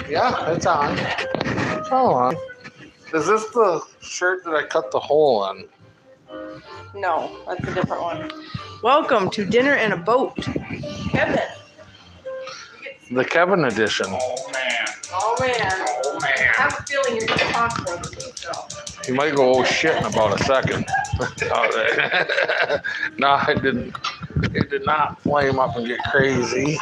Yeah, it's on. It's all on. Is this the shirt that I cut the hole in? No, that's a different one. Welcome to Dinner in a Boat. Kevin. The Kevin edition. Oh man. Oh man. Oh man. I have a feeling you're going to talk more than me, so. He might go oh shit in about a second. No, I didn't. It did not flame up and get crazy.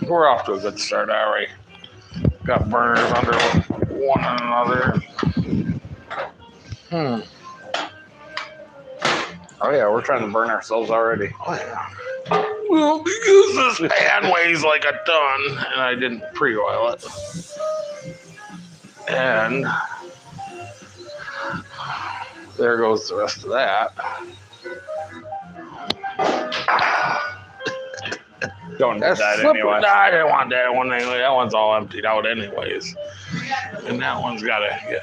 We're off to a good start, all right. Got burners under one another. Oh yeah, we're trying to burn ourselves already. Oh yeah. Well, because this pan weighs like a ton, and I didn't pre-oil it. And there goes the rest of that. Don't do That's that slippery. anyway. Nah, I didn't want that one anyway. That one's all emptied out anyways. And that one's got to get...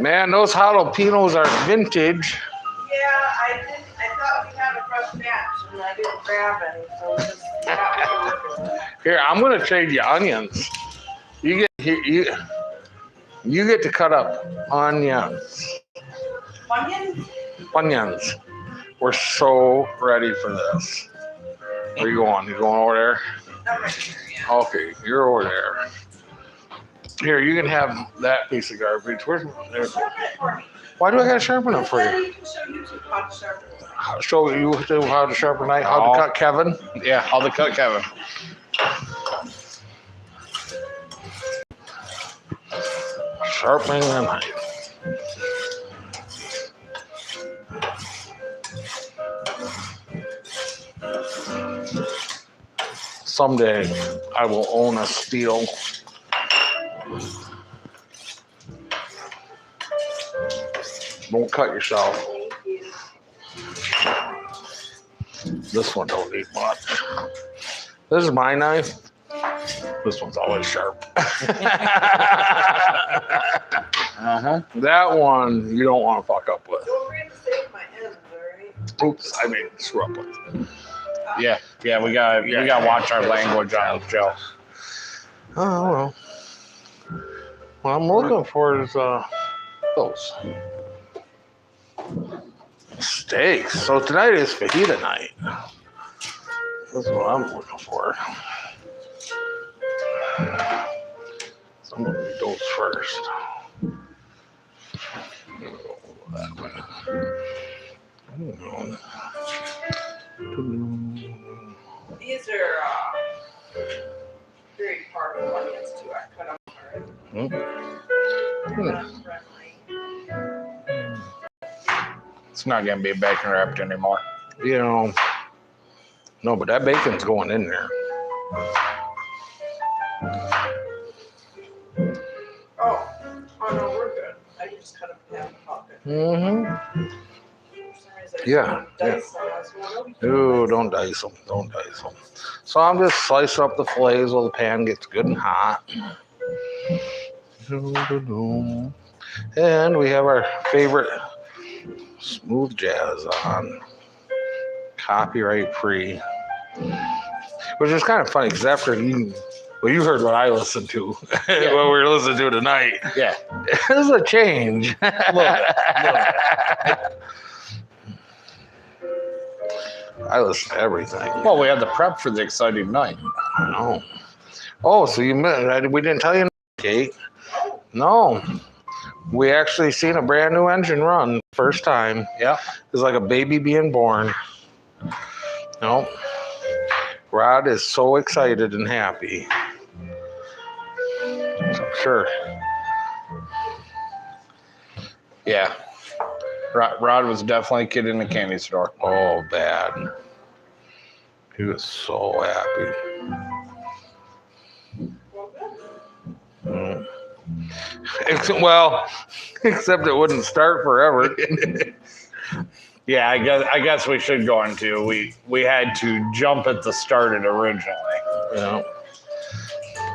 Man, those jalapenos are vintage. Yeah, I thought we had a fresh batch, and I didn't grab any, so just got what we're working with. Here, I'm gonna trade you onions. You get to cut up onions. Onions? Onions. We're so ready for this. Where you going? You going over there? I'm right here, yeah. Okay, you're over there. Here, you can have that piece of garbage. Sharpen it for me. Why do I gotta sharpen it for you? You can show YouTube how to sharpen it. Show you how to sharpen knife, how to cut Kevin. Yeah, how to cut Kevin. Sharpening the knife. Someday I will own a steel. Don't cut yourself. Thank you. This one don't need much. This is my knife. This one's always sharp. That one you don't want to fuck up with. Don't forget to save my ends, alright? Oops, I made it screw up with it. Yeah, we gotta watch our language on this show. Oh well. What I'm looking for is those steaks. So tonight is fajita night. That's what I'm looking for. So I'm gonna do those first. That way. These are very powerful onions too. I cut them already. They're not friendly. It's not gonna be bacon wrapped anymore. You know, no, but that bacon's going in there. Oh no, we're good. I can just cut them in half and pocket. Yeah. Ooh, don't dice them. Don't dice them. So I'm just slicing up the fillets while the pan gets good and hot. And we have our favorite smooth jazz on. Copyright free. Which is kind of funny because after you heard what I listened to, what we were listening to tonight. Yeah. There's a change. A little bit. I listen to everything. Well, we had the prep for the exciting night. I know. Oh, so we didn't tell you, Kate? No. We actually seen a brand new engine run first time. Yeah. It's like a baby being born. No. Rod is so excited and happy. I'm sure. Yeah. Rod was definitely a kid in the candy store. Oh, bad. He was so happy. Except it wouldn't start forever. Yeah, I guess we should go into. We had to jump at the start it originally. Yeah.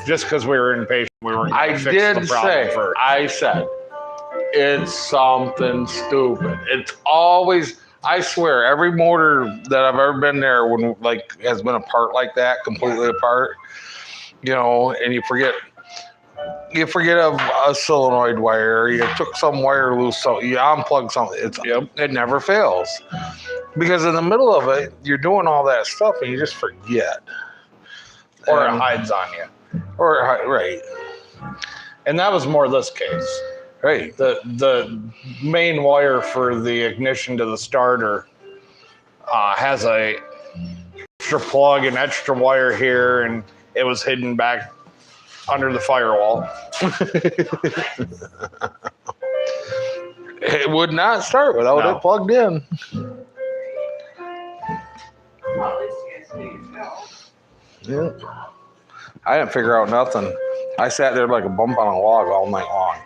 Just because we were impatient, we weren't going to fix the problem first. I said, It's something stupid. It's always, I swear, every motor that I've ever been there when like has been apart like that, completely apart, you know, and you forget a solenoid wire, you took some wire loose, so you unplug something. It never fails. Because in the middle of it, you're doing all that stuff and you just forget. Or it hides on you. Right. And that was more this case. Right. The main wire for the ignition to the starter has a extra plug and extra wire here, and it was hidden back under the firewall. It would not start without it plugged in. Well, at least you guys figured it out. Yeah. I didn't figure out nothing. I sat there like a bump on a log all night long.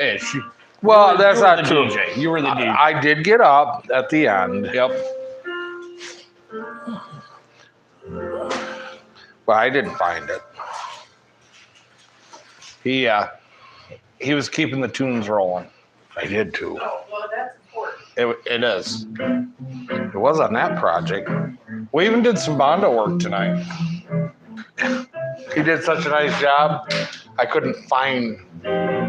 Ish. Well, that's not true. DJ. You were the DJ. I did get up at the end. Yep. But I didn't find it. He was keeping the tunes rolling. I did too. Oh, well, that's important. It is. It was on that project. We even did some Bondo work tonight. He did such a nice job. I couldn't find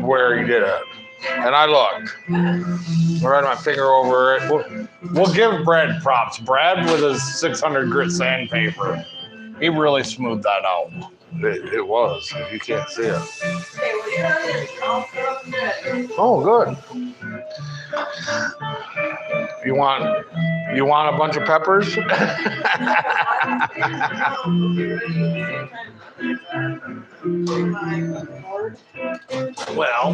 where he did it. And I looked. I ran my finger over it. We'll give Brad props. Brad with his 600 grit sandpaper, he really smoothed that out. It was. You can't see it. Okay, well, you're in. I'll put up the bed. Oh, good. You want a bunch of peppers? Well,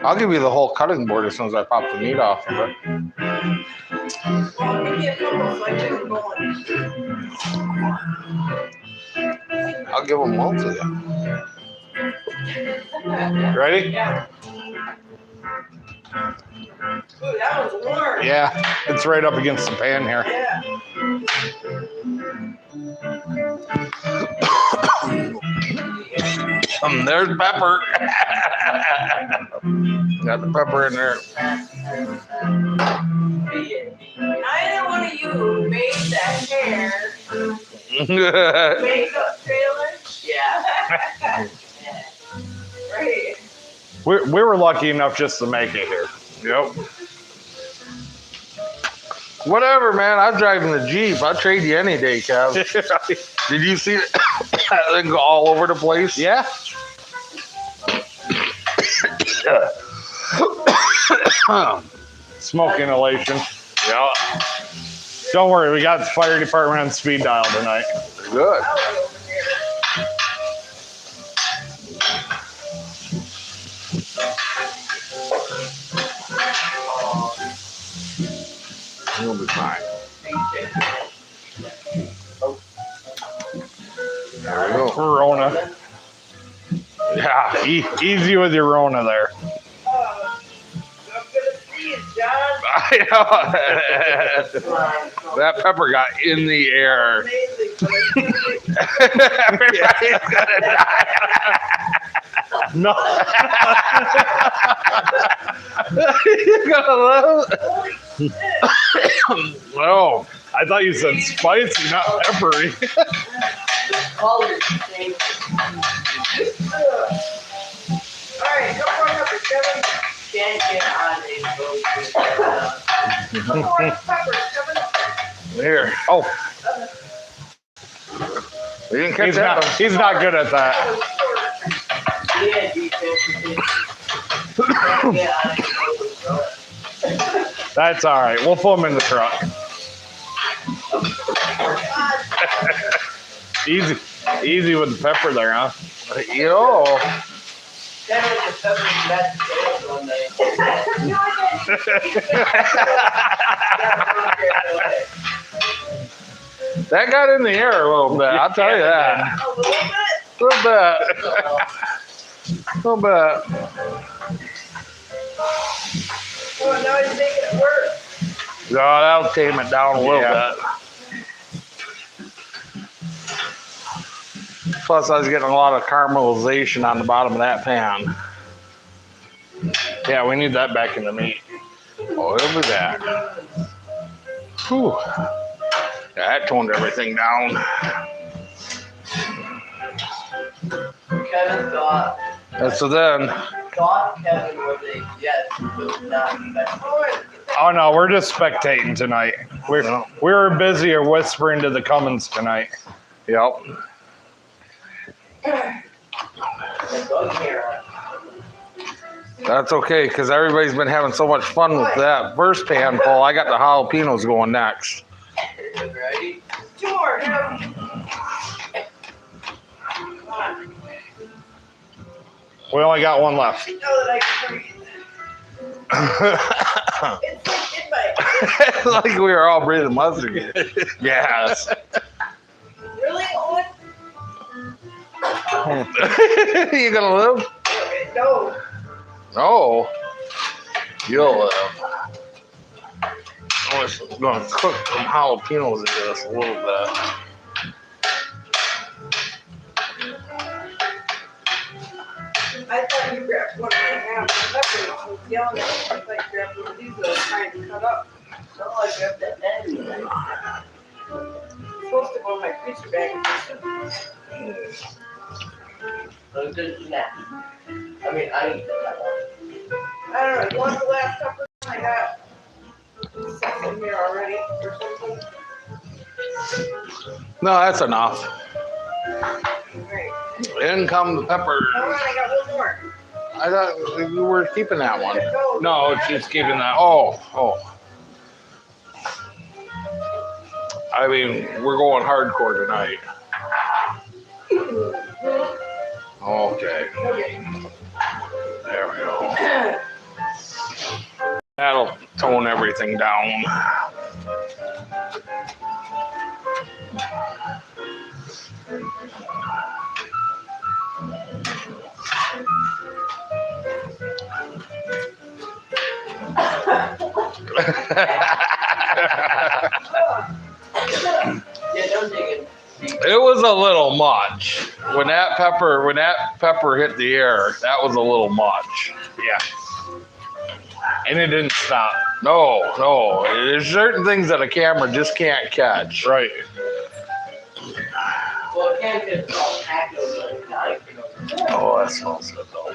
I'll give you the whole cutting board as soon as I pop the meat off of it. Well, give me a couple so I get them going. I'll give them all to you. Ready? Yeah. Ooh, that was warm. Yeah, it's right up against the pan here. Yeah. There's pepper. Got the pepper in there. Neither one of you made that hair makeup trailer. Yeah. Right. We were lucky enough just to make it here. Yep. Whatever, man. I'm driving the Jeep. I'll trade you any day, Kev. Did you see that thing go all over the place? Yeah. Smoke inhalation. Yeah. Don't worry, we got the fire department on speed dial tonight. Good. You'll be fine. There we go. Rona. Yeah. Easy with your Rona there. I'm gonna see you, John. I know. That pepper got in the air. Amazing. Everybody's gonna die. No. You're gonna love it. Holy shit. Oh, I thought you said spicy, not peppery. Colors change. Alright, no more peppers, Kevin. Can't get on a boat. No more peppers, Kevin. here. Oh, We didn't catch that one. he's not good at that. Yeah, That's all right. We'll put him in the truck. Easy with the pepper there, huh? Yo. That got in the air a little bit. I'll tell you that. A little bit? A little bit. A little bit. Oh, now he's making it work. that'll tame it down a little bit. Plus, I was getting a lot of caramelization on the bottom of that pan. Yeah, we need that back in the meat. Oh, it'll be back. Whew. Yeah, that toned everything down. Kevin thought. And so then, Kevin was a yes, but not. Oh no, we're just spectating tonight. We were busy whispering to the Cummins tonight. yep. That's okay, because everybody's been having so much fun with that first pan full. I got the jalapenos going next. Ready? 2 more. Come on. We only got one left. I know that I can breathe. It's like in my. Like we were all breathing mustard. Yes. Really, Owen? You gonna live? No. No. You'll live. I'm just gonna cook some jalapenos into this a little bit. I thought you grabbed one and a half peppers. I was yelling at you. I thought you grabbed one of these that I was trying to cut up. No, I grabbed that end. It's supposed to go in my freezer bag. Good snack. I mean, I eat that one. I don't know. You want the last pepper? I got some here already or something. No, that's enough. Right. In come the peppers. Hold on, I got one more. I thought we were keeping that one. No, she's keeping that. Oh. I mean, we're going hardcore tonight. Okay. Okay. There we go. That'll tone everything down. Yeah, don't dig it. It was a little much. When that pepper hit the air, that was a little much. Yeah. And it didn't stop. No. There's certain things that a camera just can't catch. Right. Well, it can't get all tacos like that. Oh, that smells good though.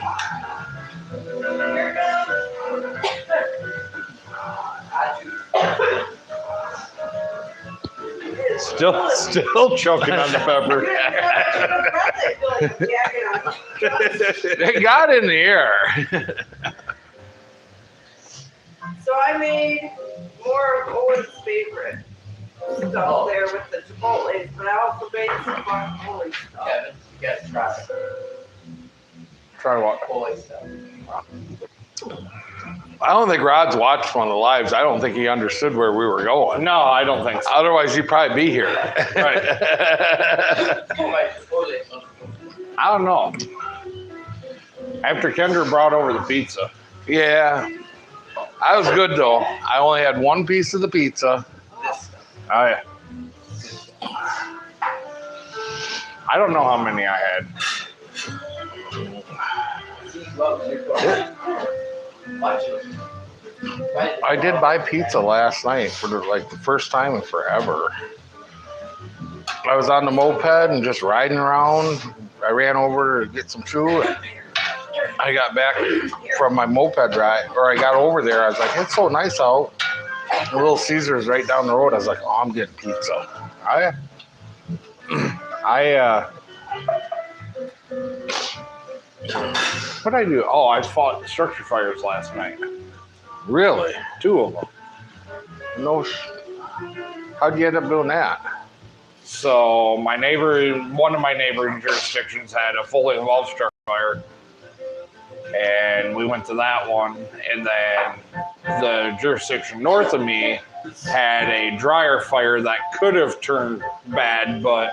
Still choking on the pepper. It got in the air. So I made more of Owen's favorite stuff there with the chipotles, but I also made some guacamole stuff. Kevin, you gotta try it. Try what? Guacamole stuff. I don't think Rod's watched one of the lives. I don't think he understood where we were going. No, I don't think so. Otherwise, he'd probably be here. Right. I don't know. After Kendra brought over the pizza. Yeah. I was good though. I only had one piece of the pizza. Oh yeah. I don't know how many I had. I did buy pizza last night for the first time in forever. I was on the moped and just riding around. I ran over to get some chew. And I got back from my moped ride, or I got over there. I was like, it's so nice out. The Little Caesars right down the road. I was like, oh, I'm getting pizza. What did I do? Oh, I fought structure fires last night. Really? 2 of them. No. How'd you end up doing that? So one of my neighboring jurisdictions had a fully involved structure fire. And we went to that one. And then the jurisdiction north of me had a dryer fire that could have turned bad, but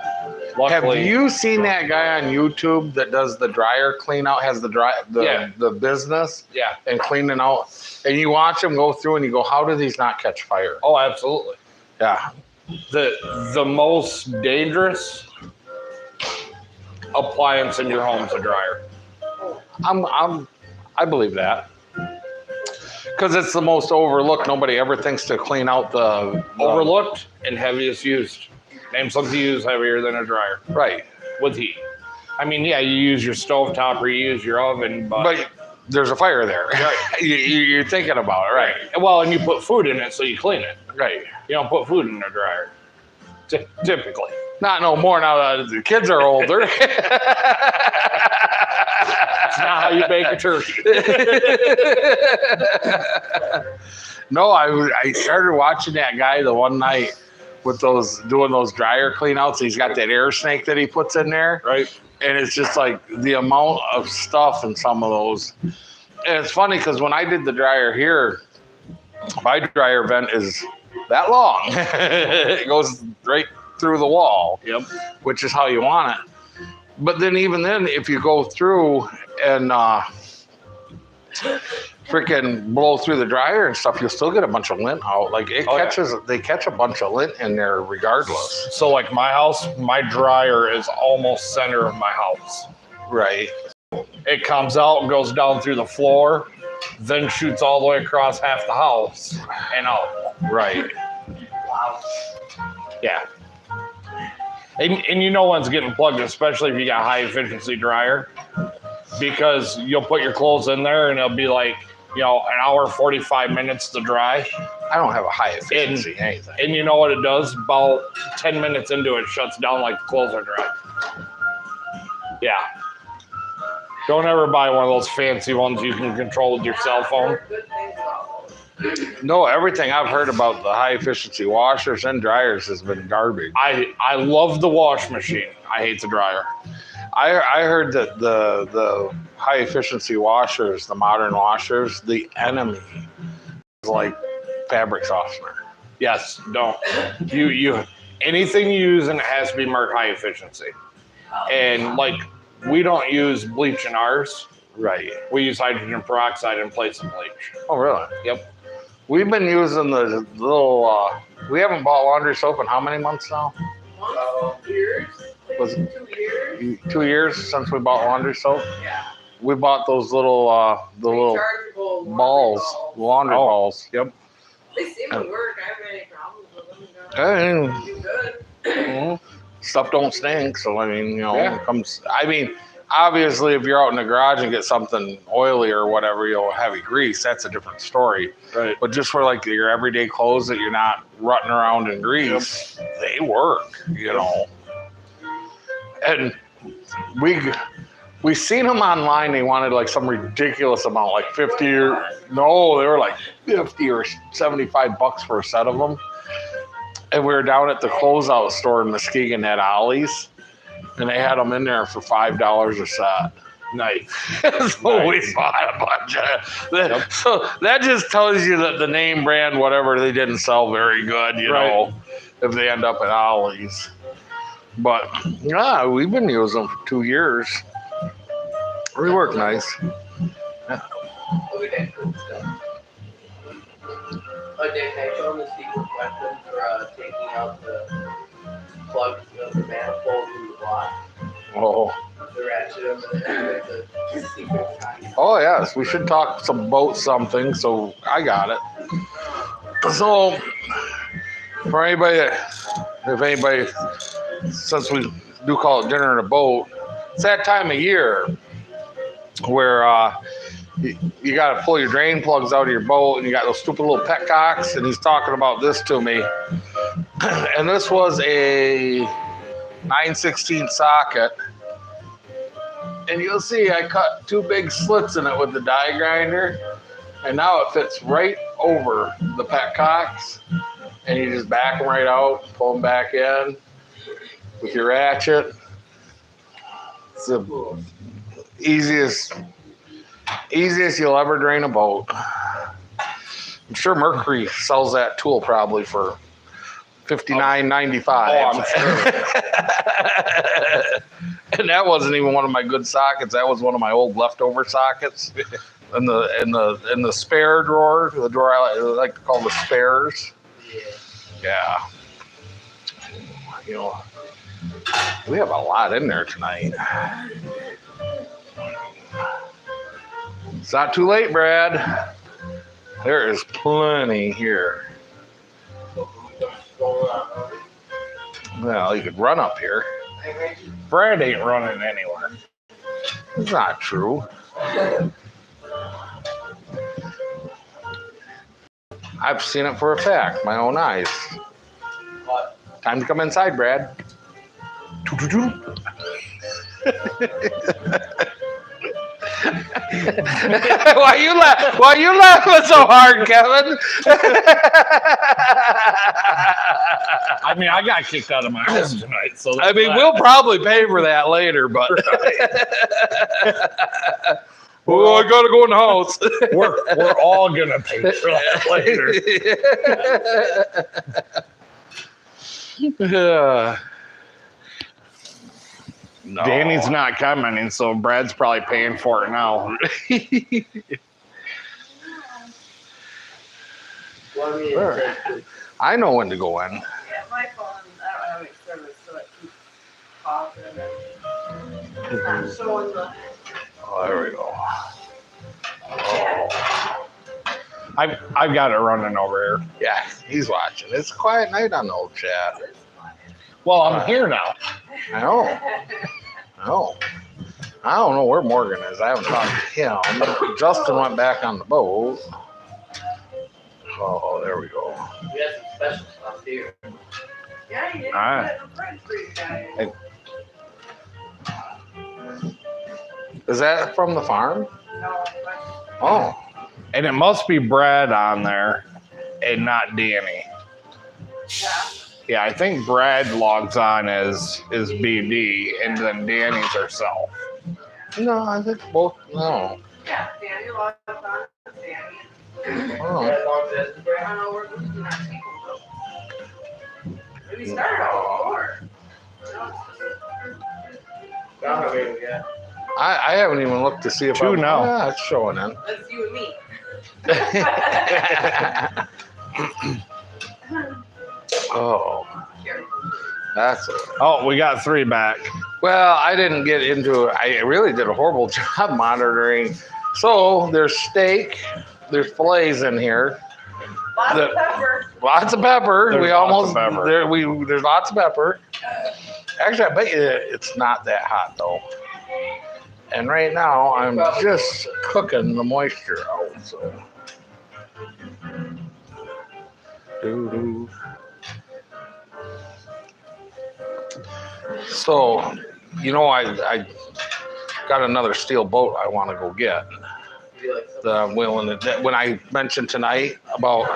Luckily, Have you seen that guy on YouTube that does the dryer clean out, has the business Yeah. and cleaning out? And you watch him go through and you go, how do these not catch fire? Oh, absolutely. Yeah. The most dangerous appliance in your home is a dryer. I believe that. Because it's the most overlooked. Nobody ever thinks to clean out the Overlooked and heaviest used. Name something you use heavier than a dryer. Right. With heat. I mean, yeah, you use your stovetop or you use your oven, But there's a fire there. Right. You're thinking about it, right? Well, and you put food in it, so you clean it. Right. You don't put food in a dryer. Typically. Not no more now that the kids are older. That's not how you bake a turkey. No, I started watching that guy the one night with doing those dryer clean outs. He's got that air snake that he puts in there. Right. And it's just like the amount of stuff in some of those. And it's funny because when I did the dryer here, my dryer vent is that long. It goes right through the wall. Yep. Which is how you want it. But then even then, if you go through and freaking blow through the dryer and stuff, you'll still get a bunch of lint out. Like they catch a bunch of lint in there regardless. So like my house, my dryer is almost center of my house. Right. It comes out and goes down through the floor, then shoots all the way across half the house and out. Right. Wow. Yeah. And you know when it's getting plugged, especially if you got high efficiency dryer, because you'll put your clothes in there and it'll be like, an hour, 45 minutes to dry. I don't have a high efficiency anything. And you know what it does? About 10 minutes into it, shuts down like the clothes are dry. Yeah. Don't ever buy one of those fancy ones you can control with your cell phone. Good things about those. No, everything I've heard about the high efficiency washers and dryers has been garbage. I love the wash machine. I hate the dryer. I heard that the high efficiency washers, the modern washers, the enemy is like fabric softener. Yes, don't. You anything you use and it has to be marked high efficiency. And like we don't use bleach in ours. Right. We use hydrogen peroxide in place of bleach. Oh, really? Yep. We've been using the little, we haven't bought laundry soap in how many months now? years? Was it 2 years? 2 years since we bought laundry soap? Yeah. We bought those little, the little Rechargeable balls, laundry balls. Yep. They seem to work. I haven't had any problems with them. And Do good. stuff don't stink. So, I mean, Yeah. it comes, obviously, if you're out in the garage and get something oily or whatever, heavy grease, that's a different story. Right. But just for like your everyday clothes that you're not rutting around in grease, they work, And we seen them online. They wanted like some ridiculous amount, like 50 or no, they were like 50 or $75 for a set of them. And we were down at the closeout store in Muskegon at Ollie's, and they had them in there for $5 a set. Nice. So we bought a bunch of that. So that just tells you that the name brand, whatever, they didn't sell very good, if they end up at Ollie's. But yeah, we've been using them for 2 years. They work nice. Okay. Dave, I showed the secret weapon for taking out the plugs of the manifold in the block. Oh. The ratchet and the secret kind. Oh yes, we should talk about something. So I got it. So for anybody, since we do call it dinner in a boat, it's that time of year where you got to pull your drain plugs out of your boat, and you got those stupid little petcocks. And he's talking about this to me, and this was a 9/16 socket. And you'll see I cut 2 big slits in it with the die grinder, and now it fits right over the petcocks. And you just back them right out, pull them back in with your ratchet. It's the easiest you'll ever drain a boat. I'm sure Mercury sells that tool probably for $59.95. Oh, I'm sure. And that wasn't even one of my good sockets. That was one of my old leftover sockets in the spare drawer, the drawer I like to call the spares. Yeah. You know, we have a lot in there tonight. It's not too late, Brad. There is plenty here. Well, you could run up here. Brad ain't running anywhere. It's not true. I've seen it for a fact, my own eyes. Time to come inside, Brad. Why you laughing so hard, Kevin? I mean, I got kicked out of my house tonight, so I mean, we'll probably pay for that later, but well, I gotta go in the house. we're all gonna pay for that later. No. Danny's not commenting, so Brad's probably paying for it now. I know when to go in. Yeah, my phone, I don't have any service, so it keeps pausing. It's not showing the. Oh, there we go. Oh. I've got it running over here. Yeah, he's watching. It's a quiet night on the old chat. Well, I'm here now. I know. I don't know where Morgan is. I haven't talked to him. Justin went back on the boat. Oh, there we go. We have some special stuff here. Yeah, you didn't Alright. put the French freeze guy. Is that from the farm? No, Oh, And it must be Brad on there and not Danny. yeah. Yeah, I think Brad logs on as BD and then Danny's herself. no, I think both. No. Yeah, Danny logged on. Danny. Oh. As long as it's I don't know where losing our people go. We started all before. not really, yeah. I haven't even looked to see if Two now. Yeah, it's showing in. That's you and me. Oh, that's a, Oh, we got 3 back. well. I didn't get into it. I really did a horrible job monitoring. So there's steak, there's fillets in here, Lots of pepper. lots of pepper. There's we lots almost of pepper. there's lots of pepper. Actually, I bet you it's not that hot though. And right now I'm just cooking the moisture out. So. Doo-doo. So, you know, I got another steel boat I want to go get. That I'm willing to, when I mentioned tonight about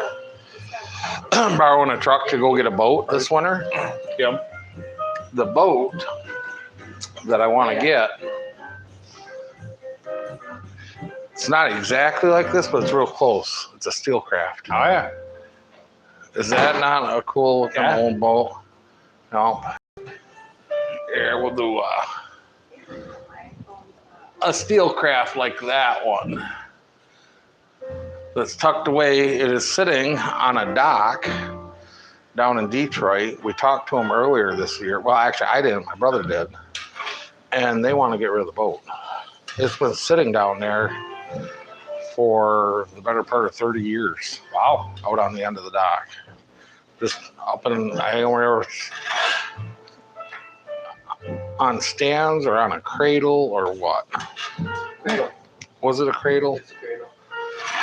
borrowing a truck to go get a boat this winter. Yep. The boat that I want to get, it's not exactly like this, but it's real close. It's a Steelcraft. Oh, yeah. Is that not a cool looking Yeah. old boat? No. Here, we'll do a Steelcraft like that one. That's tucked away. It is sitting on a dock down in Detroit. We talked to them earlier this year. Well, actually, I didn't. My brother did. And they want to get rid of the boat. It's been sitting down there for the better part of 30 years. Wow. Out on the end of the dock. Just up in, I don't remember, on stands or on a cradle or what. Cradle. Was it a cradle? It's a cradle.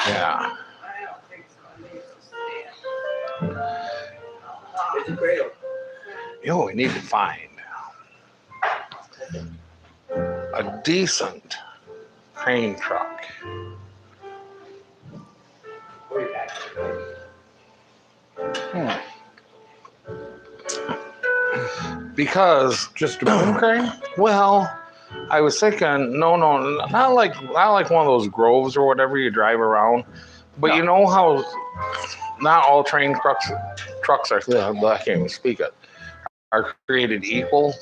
Yeah. I don't think so. I think it's a stand. It's a cradle. You know what we need to find? A decent crane truck. Way back. Because Just a boom crane? well, I was thinking, no, not like one of those groves or whatever you drive around, but No. you know how not all train trucks are, I can't even speak it, are created equal.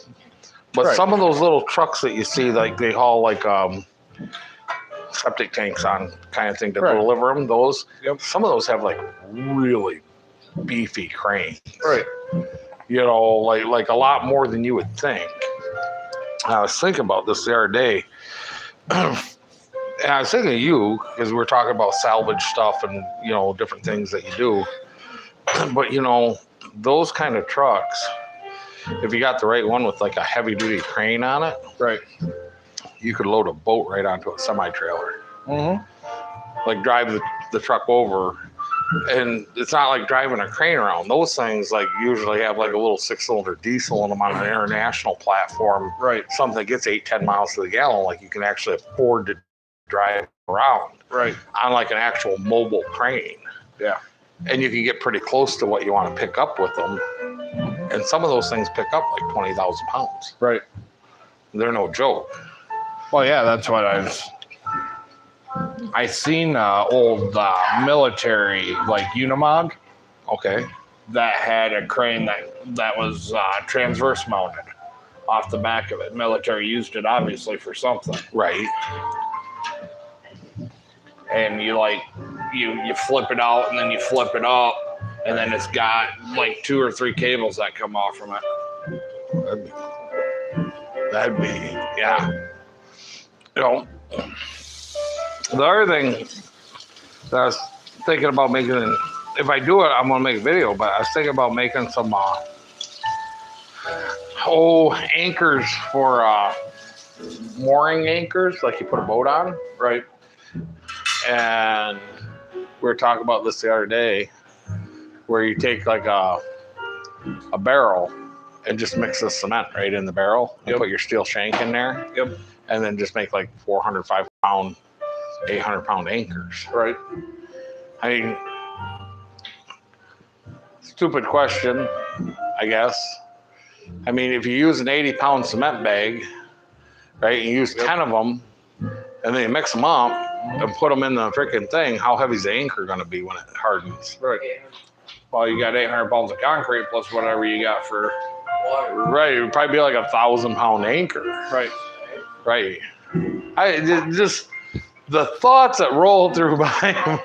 But Right. some of those little trucks that you see, like they haul like septic tanks on kind of thing to Right. deliver them, those, Yep. some of those have like really beefy cranes. Right. You know, like a lot more than you would think. I was thinking about this the other day. And I was thinking of you because we were talking about salvage stuff and, you know, different things that you do. But, you know, those kind of trucks, if you got the right one with like a heavy duty crane on it, Right. you could load a boat right onto a semi-trailer. Mm-hmm. Like drive the truck over. And it's not like driving a crane around. Those things like usually have like a little 6-cylinder diesel in them on an international platform. Right. Something that gets 8-10 miles to the gallon, like you can actually afford to drive around. Right. On like an actual mobile crane. Yeah. And you can get pretty close to what you want to pick up with them. And some of those things pick up like 20,000 pounds. Right. They're no joke. Well, yeah, that's what I seen old military like Unimog Okay. that had a crane that was transverse mounted off the back of it. Military used it obviously for something. Right. And you flip it out and then you flip it up and then it's got like 2 or 3 cables that come off from it. That'd be yeah. You know, the other thing that I was thinking about making, if I do it, I'm gonna make a video. But I was thinking about making some anchors for mooring anchors, like you put a boat on, Right. and we were talking about this the other day, where you take like a barrel and just mix the cement right in the barrel and Yep. put your steel shank in there. Yep. And then just make like 400, 500-pound, 800-pound anchors. Right. I mean, stupid question, I guess. I mean, if you use an 80-pound cement bag, right, and you use 10 of them, and then you mix them up and put them in the freaking thing, how heavy is the anchor going to be when it hardens? Right. Well, you got 800 pounds of concrete plus whatever you got for Water. Right, it would probably be like 1,000-pound anchor. right. Right. Just the thoughts that roll through my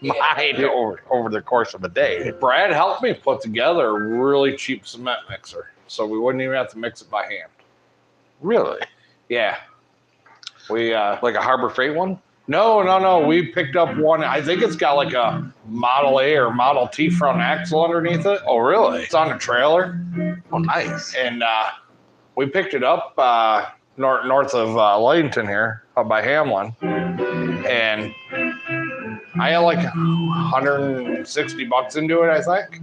mind over the course of a day. Brad helped me put together a really cheap cement mixer, so we wouldn't even have to mix it by hand. Really? Yeah. We Like a Harbor Freight one? no. We picked up one. I think it's got like a Model A or Model T front axle underneath it. Oh, really? It's on a trailer, Oh, nice. and we picked it up north of Layton here, up by Hamlin, and I had like $160 into it, I think.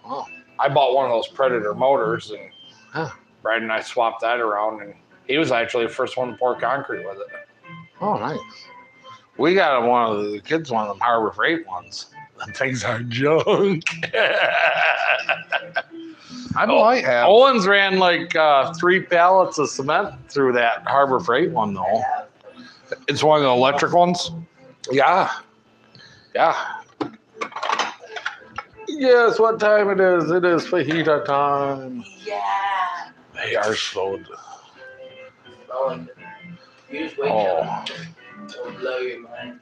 Oh, I bought one of those Predator motors, and Huh. Brad and I swapped that around, and he was actually the first one to pour concrete with it. oh, nice. We got one of the kids, one of them Harbor Freight ones. Them things are junk. I might have. Owens ran like 3 pallets of cement through that Harbor Freight one, though. It's one of the electric ones. Yeah. Yeah. Guess what time it is? It is fajita time. Yeah. They are so. Oh, you just wait Oh, It'll blow your mind.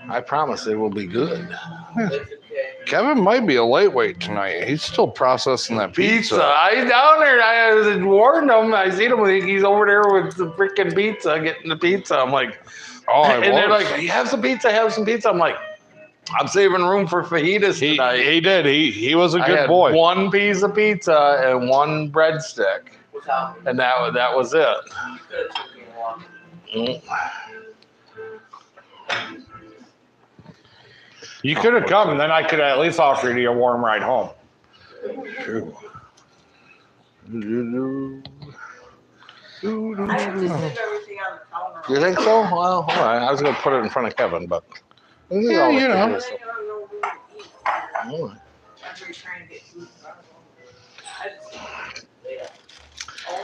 I promise it will be good. It's okay. Kevin might be a lightweight tonight. He's still processing that Pizza. I down there. I warned him. I seen him. He's over there with the freaking pizza, getting the pizza. I'm like, Oh, and they're like, "You have some pizza. Have some pizza." I'm like, I'm saving room for fajitas tonight. He did. He was a I good had boy. 1 piece of pizza and 1 breadstick, Without me, and that was it. you could have took me along. Mm. You could have come, and then I could at least offer you a warm ride home. True. I have to leave everything on the counter. You think so? Well, all right. I was going to put it in front of Kevin, but Yeah, you know. I don't know who to eat. All right. Everybody's trying to get food in front of them.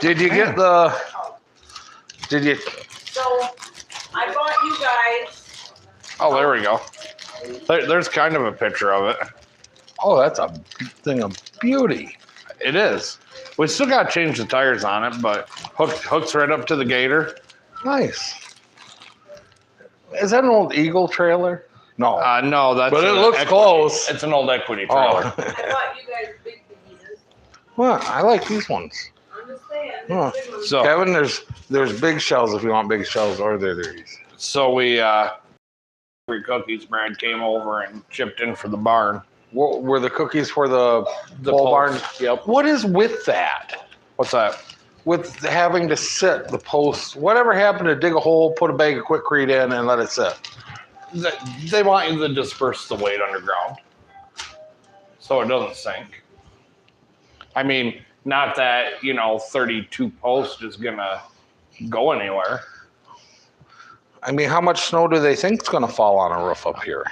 Did you get the? Did you? So I bought you guys Oh, there we go. There's kind of a picture of it. Oh, that's a thing of beauty. It is. We still got to change the tires on it, but hooks right up to the gator. Nice. Is that an old Eagle trailer? No. No, that's. But it an looks equity. close. It's an old equity trailer. Oh. I bought you guys big fajitas. Well, I like these ones. I'm just saying. Huh. Big ones. So Kevin, there's big shells if you want big shells, or they're these. so we free cookies. Brad came over and chipped in for the barn. What were the cookies for the pole barn? post. Yep. What is with that? What's that? With having to sit the posts, whatever happened to dig a hole, put a bag of Quikrete in, and let it sit? They want you to disperse the weight underground, so it doesn't sink. I mean, not that 32 post is gonna go anywhere. I mean, how much snow do they think is going to fall on a roof up here?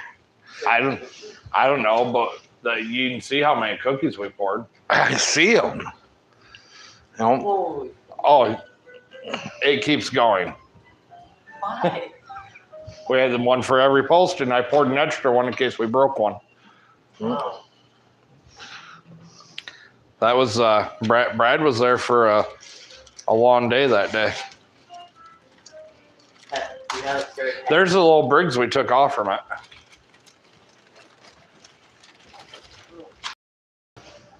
I don't know, but you can see how many cookies we poured. I see them. You know, Holy. Oh, it keeps going. Why? We had one for every post, and I poured an extra one in case we broke one. Wow. That was Brad was there for a long day that day. Yeah, it's great. There's the little Briggs we took off from it.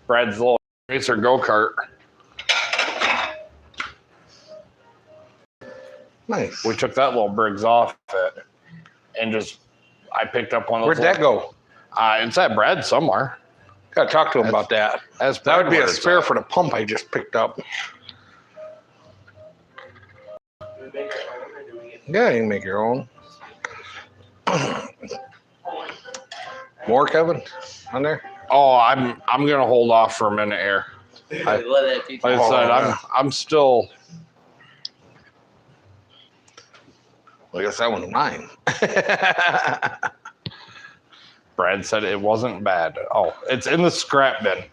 Brad's little racer go-kart. nice. We took that little Briggs off it and I picked up one of those. Where'd that go? It's at Brad somewhere. Got to talk to him about that. That's That would be a where it's spare at. for the pump I just picked up. Do we make our own or do we get Yeah, you can make your own. More, Kevin, on there? Oh, I'm gonna hold off for a minute here. let it teach Like I Oh, said, yeah. I'm still. Well, I guess that one's mine. Brad said it wasn't bad. Oh, it's in the scrap bin.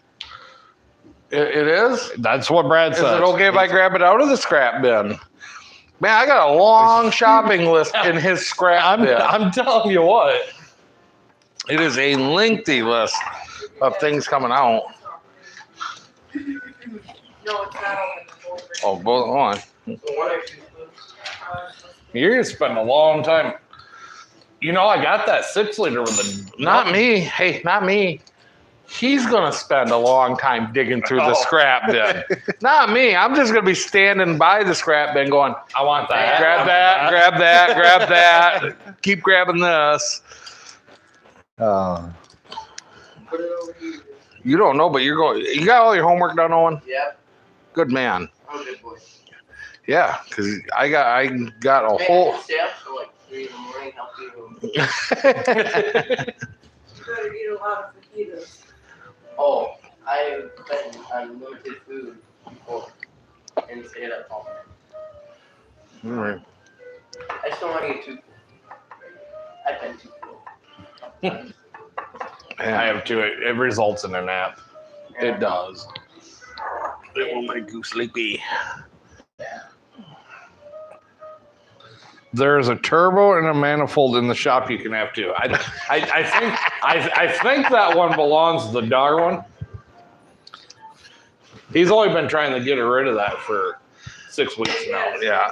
It is? That's what Brad Is said. it okay if I grab it out of the scrap bin? Man, I got a long shopping list in his scrap bin. I'm telling you what. It is a lengthy list of things coming out. No, it's not open. Oh, both on. So what are you You're gonna spend a long time. I got that 6 liter with the. Not me. Hey, not me. He's going to spend a long time digging through the Oh. scrap bin. Not me. I'm just going to be standing by the scrap bin going, I want that. grab that, grab that, grab that. Keep grabbing this. put it over here? You don't know, but you're going. You got all your homework done, Owen? Yep. Good man. I'm a good boy. Yeah, because I got a Man, whole. I stay up till like 3 in the morning, help you. You better eat a lot of fajitas. Oh, I've been on limited food before and stayed at home. All right. I just don't want to get too full. I've been too full. I have to. It results in a nap. It does. It will make you sleepy. There's a turbo and a manifold in the shop you can have too. I think that one belongs to the Dar one. He's only been trying to get rid of that for 6 weeks now. Yeah.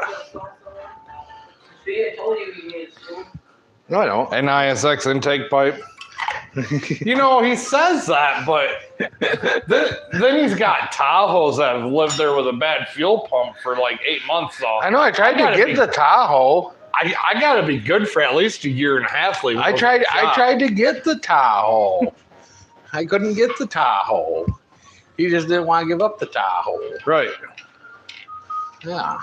See, I told you we made school. No, I don't. An ISX intake pipe. He says that, but then he's got Tahoes that have lived there with a bad fuel pump for like 8 months. So I know. I tried to gotta get be- the Tahoe. I got to be good for at least a year and a half. Leaving I those tried. in the I shop. tried to get the Tahoe. I couldn't get the Tahoe. He just didn't want to give up the Tahoe. Right. Yeah.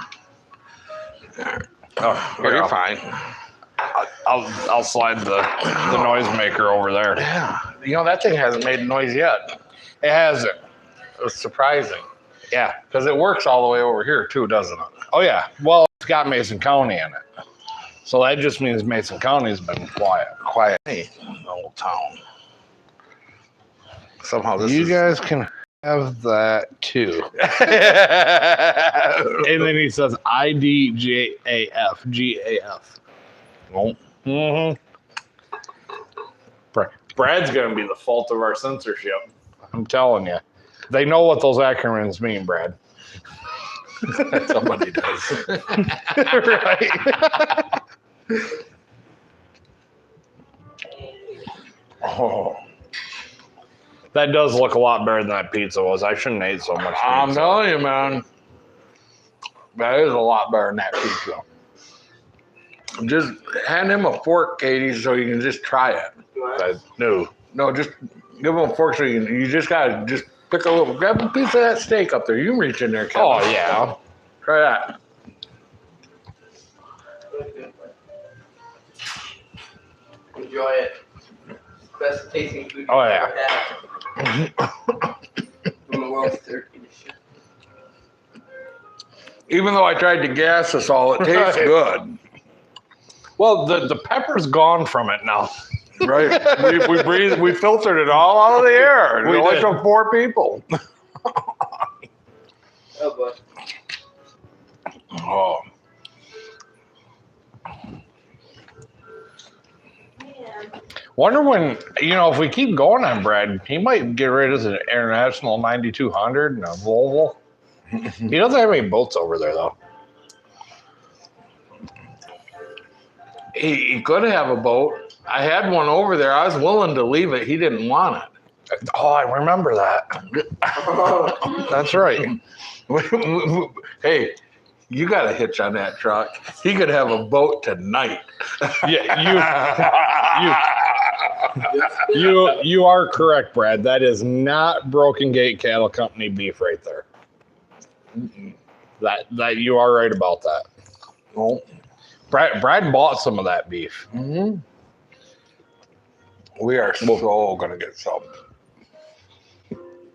Oh, Well, you're fine. I'll slide the noisemaker over there. Yeah. That thing hasn't made a noise yet. It hasn't. It's surprising Yeah. because it works all the way over here too, doesn't it? Oh yeah. Well, it's got Mason County in it, so that just means Mason County's been quiet. Quiet. Hey, the old town. Somehow this You is. guys can have that too. And then he says IDJAF GAF. Nope. Mm-hmm. Brad's going to be the fault of our censorship. I'm telling you. They know what those acronyms mean, Brad. Somebody does. Right. Oh, That does look a lot better than that pizza was. I shouldn't have ate so much pizza. I'm telling you, man. That is a lot better than that pizza. Just hand him a fork, Katie, so you can just try it. No. No, just give him a fork so you just gotta just pick a little, grab a piece of that steak up there. You can reach in there, Kevin. Oh, yeah. Try that. Enjoy it. Best tasting food you've Oh, yeah. ever had. From the world's turkey dish. Even though I tried to gas us all, it tastes good. Well, the pepper's gone from it now. Right? We filtered it all out of the air. We It only did. took 4 people. Oh, boy. Oh. Wonder when, if we keep going on Brad, he might get rid of an International 9200 and a Volvo. He doesn't have any boats over there, though. He could have a boat. I had one over there. I was willing to leave it. He didn't want Oh, I remember that. That's right. it. Hey, you got a hitch on that truck. He could have a boat tonight. Yeah, you are correct, Brad. That is not Broken Gate Cattle Company beef right there. That you are right about that. Oh. Brad bought some of that beef. Mm-hmm. We are so gonna get some.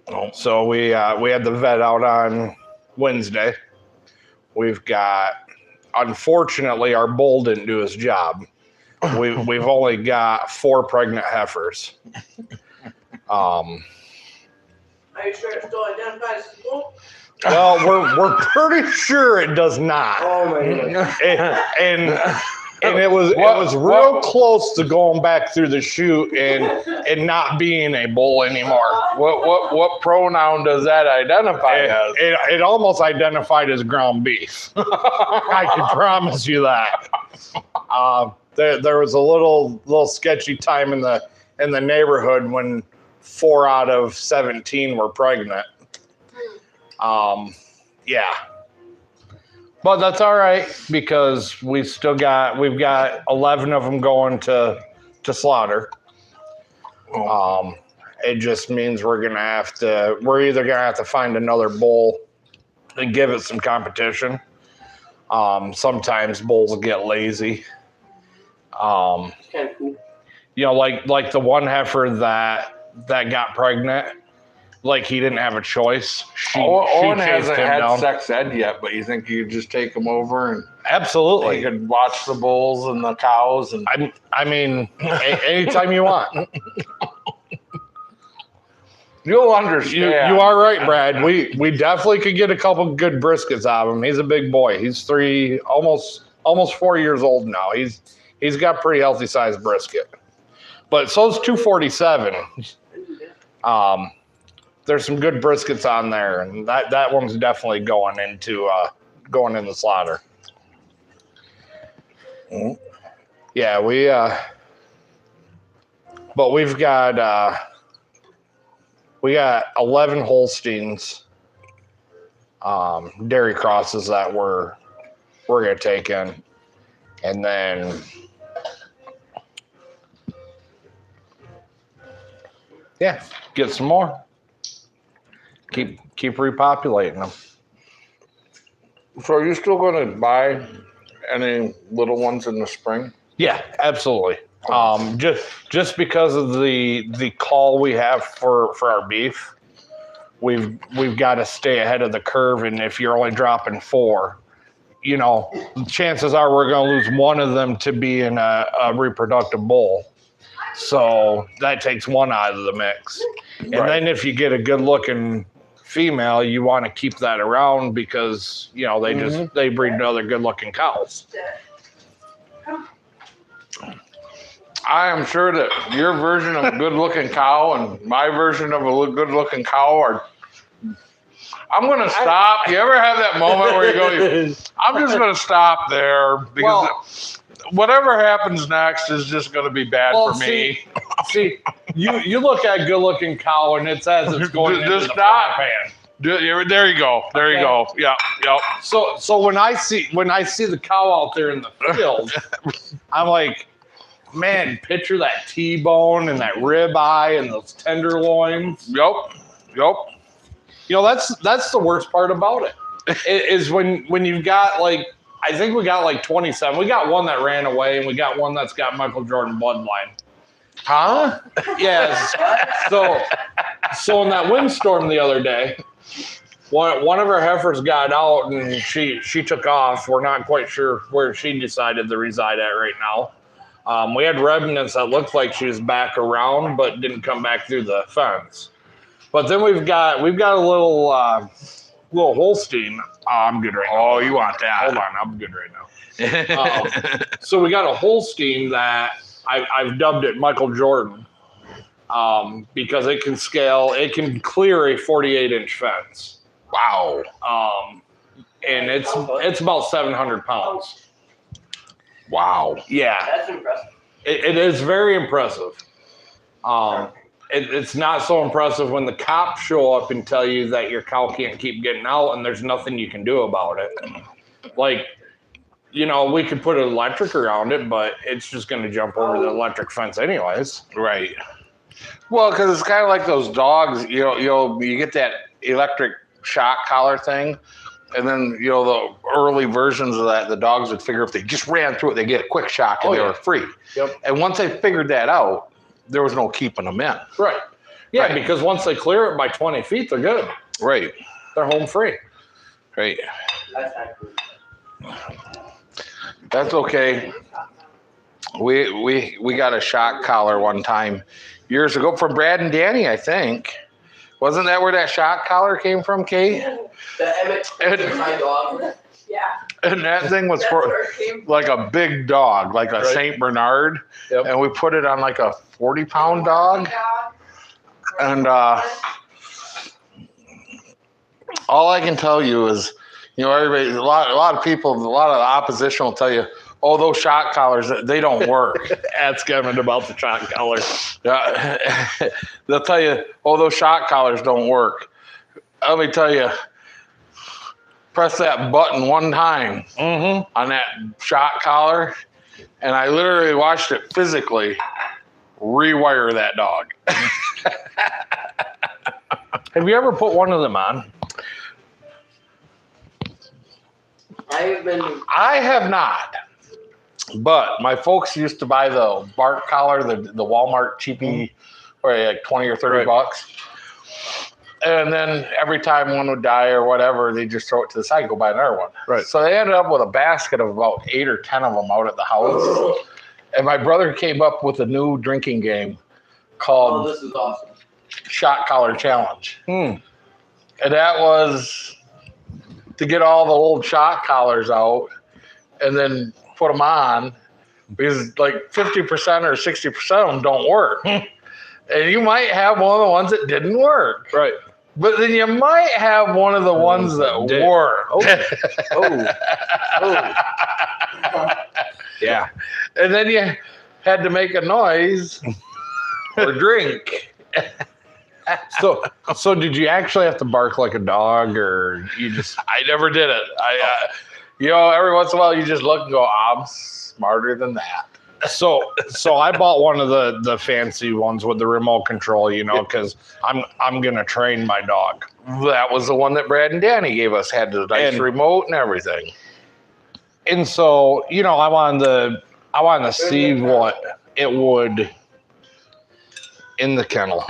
Oh. So we had the vet out on Wednesday. We've got, unfortunately, our bull didn't do his job. We've only got 4 pregnant heifers. Are you sure it still identifies as bull? Well, we're pretty sure it does not. Oh, my goodness. And it was real close to going back through the chute and not being a bull anymore. What pronoun does that identify as? It almost identified as ground beef. I can promise you that. There was a little sketchy time in the neighborhood when 4 out of 17 were pregnant. Yeah. But that's all right because we've got 11 of them going to slaughter. It just means we're either gonna have to find another bull and give it some competition. Sometimes bulls get lazy. It's kind of cool. Like the one heifer that got pregnant. Like he didn't have a choice. Owen chased hasn't him had down. sex ed yet, but you think you could just take him over and Absolutely. you could watch the bulls and the cows and I mean, anytime you want. you'll understand. You are right, Brad. We definitely could get a couple good briskets out of him. He's a big boy. He's 3, almost 4 years old now. He's got pretty healthy sized brisket. But so's 247. There's some good briskets on there, and that one's definitely going in the slaughter. Mm. Yeah, but we've got 11 Holsteins, dairy crosses that we're gonna take in, and then get some more. Keep repopulating them. So are you still going to buy any little ones in the spring? Yeah, absolutely. Just because of the call we have for our beef, we've got to stay ahead of the curve. And if you're only dropping 4, chances are we're going to lose one of them to be in a reproductive bull. So that takes one out of the mix. And then if you get a good looking female, you want to keep that around because they breed other good looking cows. I am sure that your version of a good-looking cow and my version of a good-looking cow are. I'm going to stop. You ever have that moment where you go, I'm just going to stop there because whatever happens next is just going to be bad for me. See, you look at good-looking cow and it's as it's going into the fry pan. There you go. There you go. Yep. So when I see the cow out there in the field, I'm like, man, picture that T-bone and that rib eye and those tenderloins. Yep. You know, that's the worst part about it. Is when you've got like, I think we got like 27. We got one that ran away and we got one that's got Michael Jordan bloodline. Huh? Yes. So in that windstorm the other day, one of our heifers got out and she took off. We're not quite sure where she decided to reside at right now. We had remnants that looked like she was back around, but didn't come back through the fence. But then we've got a little Holstein. Oh, I'm good right now. Oh, you want that? Hold on, I'm good right now. So we got a Holstein that I've dubbed it Michael Jordan because it can scale. It can clear a 48-inch fence. Wow. And it's about 700 pounds. Wow. Yeah. That's impressive. It is very impressive. It's not so impressive when the cops show up and tell you that your cow can't keep getting out and there's nothing you can do about it. Like, you know, we could put an electric around it, but it's just going to jump over the electric fence anyways. Right. Well, because it's kind of like those dogs. You get that electric shock collar thing, and then the early versions of that, the dogs would figure if they just ran through it, they get a quick shock and they were free. Yep. And once they figured that out, there was no keeping them in. Right. Yeah, Right. because once they clear it by 20 feet, they're good. Right. They're home free. Right. That's accurate. That's okay. We got a shock collar one time years ago from Brad and Danny, I think. Wasn't that where that shock collar came from, Kate? The Emmett, my dog. Yeah. And that thing was That's for where it came from. like a big dog, like a Right. Saint Bernard. Yep. And we put it on like a 40-pound dog. And all I can tell you is, everybody, a lot of people, a lot of the opposition will tell you, oh, those shock collars, they don't work. Ask Kevin about the shock collar. Yeah. They'll tell you, oh, those shock collars don't work. Let me tell you, press that button one time on that shock collar, and I literally watched it physically rewire that dog. Have you ever put one of them on? I have not. But my folks used to buy the bark collar, the Walmart cheapy, or like 20 or 30 bucks. And then every time one would die or whatever, they just throw it to the side and go buy another one. Right. So they ended up with a basket of about 8 or 10 of them out at the house. And my brother came up with a new drinking game called this is awesome. Shot Collar Challenge. Hmm. And that was to get all the old shot collars out and then put them on, because like 50% or 60% of them don't work. And you might have one of the ones that didn't work. Right. But then you might have one of the ones that Did. worked. Yeah. And then you had to make a noise or drink. So did you actually have to bark like a dog, or you just? I never did it. Every once in a while you just look and go, I'm smarter than that. So I bought one of the fancy ones with the remote control, because I'm gonna train my dog. That was the one that Brad and Danny gave us. Had the nice And- remote and everything. And so I wanted to see what it would in the kennel.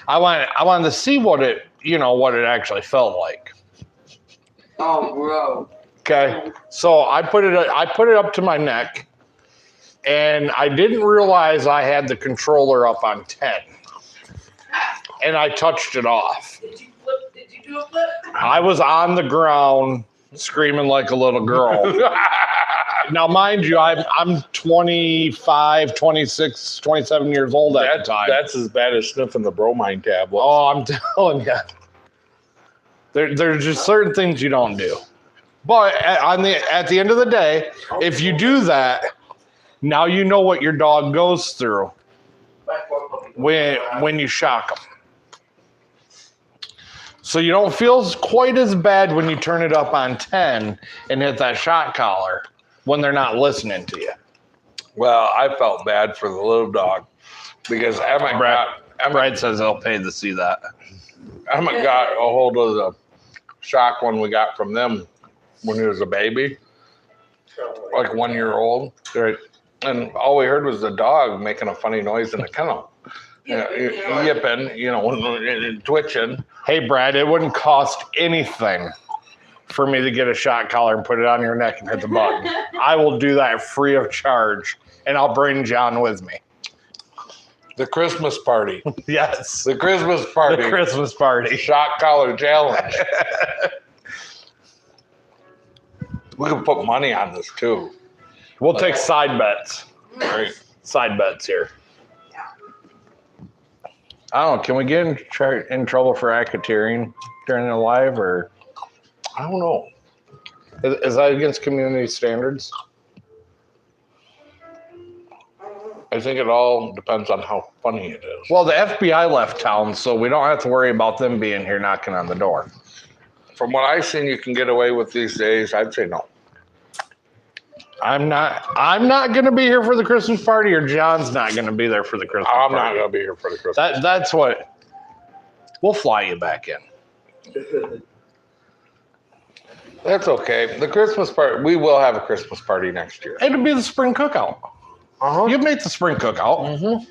I wanted to see what it actually felt like. Oh, bro. Okay, so I put it up to my neck, and I didn't realize I had the controller up on 10, and I touched it off. Did you do a flip? I was on the ground screaming like a little girl. Now, mind you, I'm 25, 26, 27 years old at the time. That's as bad as sniffing the bromine tablet. Oh, I'm telling you. There's just certain things you don't do. But at the end of the day, if you do that, now you know what your dog goes through when you shock them. So you don't feel quite as bad when you turn it up on 10 and hit that shock collar when they're not listening to you. Well, I felt bad for the little dog because Brad says he'll pay to see that. Emmett got a hold of the shock one we got from them when he was a baby, like 1 year old. Right. And all we heard was the dog making a funny noise in the kennel. Yipping, twitching. Hey, Brad, it wouldn't cost anything for me to get a shock collar and put it on your neck and hit the button. I will do that free of charge, and I'll bring John with me. The Christmas party. Yes. The Christmas party. The Christmas party. Shock collar challenge. We can put money on this too. We'll take side bets. Right. Side bets here. I don't know. Can we get in trouble for racketeering during the live, or I don't know. is that against community standards? I think it all depends on how funny it is. Well, the FBI left town, so we don't have to worry about them being here knocking on the door. From what I've seen, you can get away with these days. I'd say no. I'm not going to be here for the Christmas party, or John's not going to be there for the Christmas I'm party. not going to be here for the Christmas. That's what. We'll fly you back in. That's okay. The Christmas party. We will have a Christmas party next year. It'll be the spring cookout. You make the spring cookout. Mm-hmm.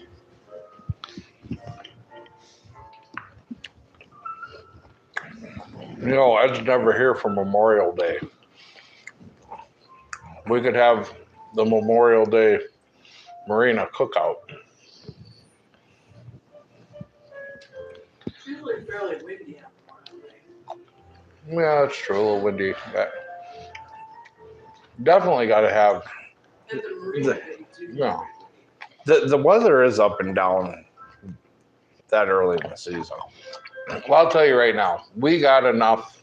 Ed's never here for Memorial Day. We could have the Memorial Day Marina cookout. It's usually fairly windy out there. Yeah, that's true. A little windy. But definitely got to have. And the marina day, too. Yeah. The weather is up and down that early in the season. Well, I'll tell you right now, we got enough.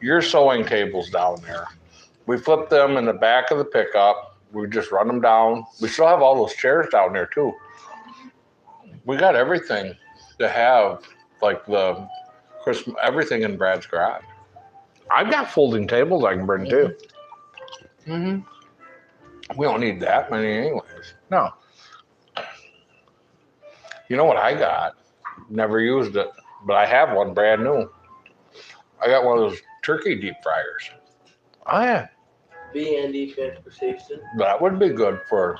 Your sewing tables down there. We flip them in the back of the pickup. We just run them down. We still have all those chairs down there too. We got everything to have, like the Christmas, everything in Brad's garage. I've got folding tables I can bring too. Mm-hmm. We don't need that many anyways. No. You know what I got? Never used it, but I have one brand new. I got one of those turkey deep fryers. Oh yeah. B&D transportation. That would be good for.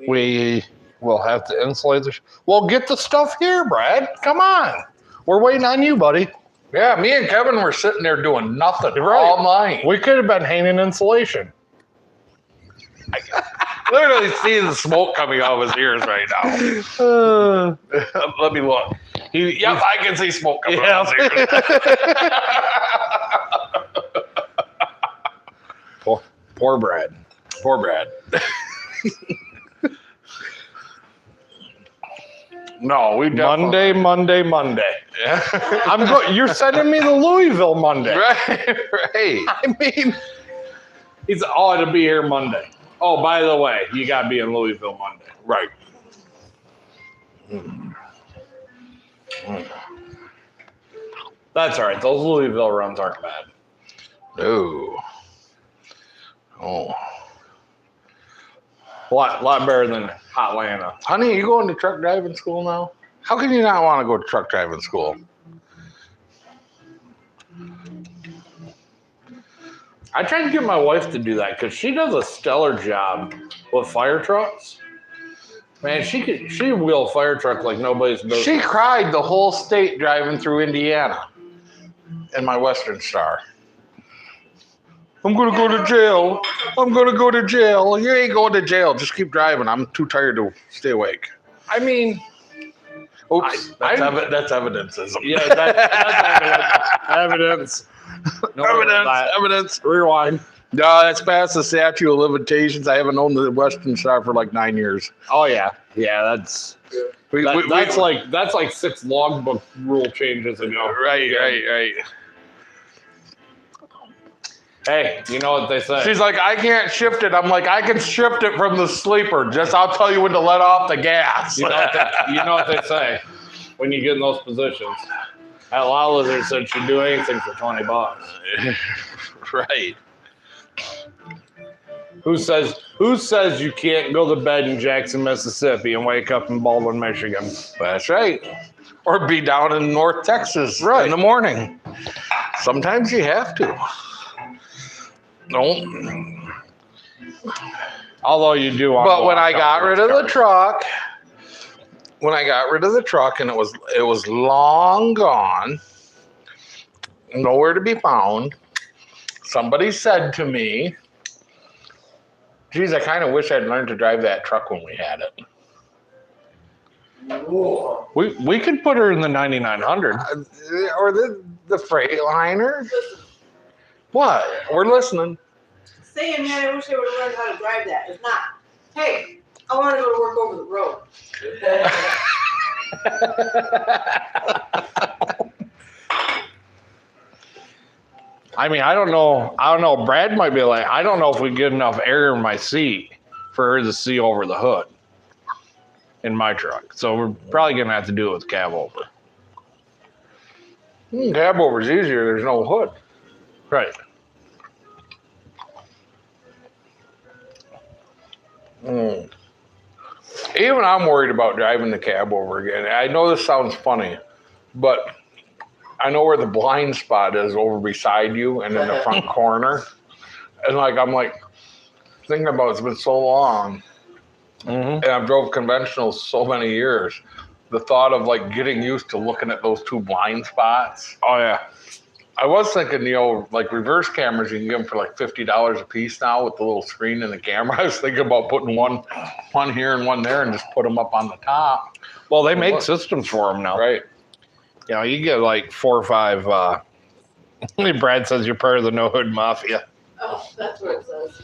We will have to insulate the. Well, get the stuff here, Brad. Come on. We're waiting on you, buddy. Yeah, me and Kevin were sitting there doing nothing Right. all night. We could have been hanging insulation. Literally see the smoke coming out of his ears right now. Let me look. Yep, I can see smoke coming out of his ears. Poor Brad. Poor Brad. No, we definitely. Monday. Yeah. You're sending me to Louisville Monday. Right. I mean, to be here Monday. Oh, by the way, you got to be in Louisville Monday. Right. That's all right. Those Louisville runs aren't bad. No. Oh. A lot better than Atlanta. Honey, you going to truck driving school now? How can you not want to go to truck driving school? I tried to get my wife to do that because she does a stellar job with fire trucks. Man, she wheel a fire truck like nobody's business. She cried the whole state driving through Indiana in my Western Star. I'm going to go to jail. I'm going to go to jail. You ain't going to jail. Just keep driving. I'm too tired to stay awake. I mean, Oops. That's evidence-ism. yeah, that's evidence. No, Evidence. Rewind. No, that's past the statute of limitations. I haven't owned the Western Star for like 9 years. Oh yeah, that's that's like 6 logbook rule changes ago. Right. Hey, you know what they say? She's like, I can't shift it. I'm like, I can shift it from the sleeper. Just I'll tell you when to let off the gas. You know what they say when you get in those positions. That law lizard said she'd do anything for $20. Right. Who says you can't go to bed in Jackson, Mississippi and wake up in Baldwin, Michigan? That's right. Or be down in North Texas Right. in the morning. Sometimes you have to. No. Although you do want But when I got rid of the truck, and it was long gone, nowhere to be found, somebody said to me, geez, I kind of wish I'd learned to drive that truck when we had it. Whoa. we could put her in the 9900. Or the Freightliner. What? We're listening. Saying, man, I wish I would have learned how to drive that. It's not. Hey, I want to go to work over the road. I mean, I don't know. Brad might be like, I don't know if we get enough air in my seat for her to see over the hood in my truck. So we're probably gonna have to do it with cab over. Cab over's easier. There's no hood. Right. Even I'm worried about driving the cab over again. I know this sounds funny, but I know where the blind spot is over beside you and in the front corner. And I'm thinking about it's been so long. Mm-hmm. And I've drove conventional so many years. The thought of getting used to looking at those 2 blind spots. Oh yeah. I was thinking, reverse cameras, you can get them for $50 a piece now with the little screen and the camera. I was thinking about putting one here and one there and just put them up on the top. Well, they make systems for them now. Right. You know, you get 4 or 5. Brad says you're part of the No Hood Mafia. Oh, that's what it says.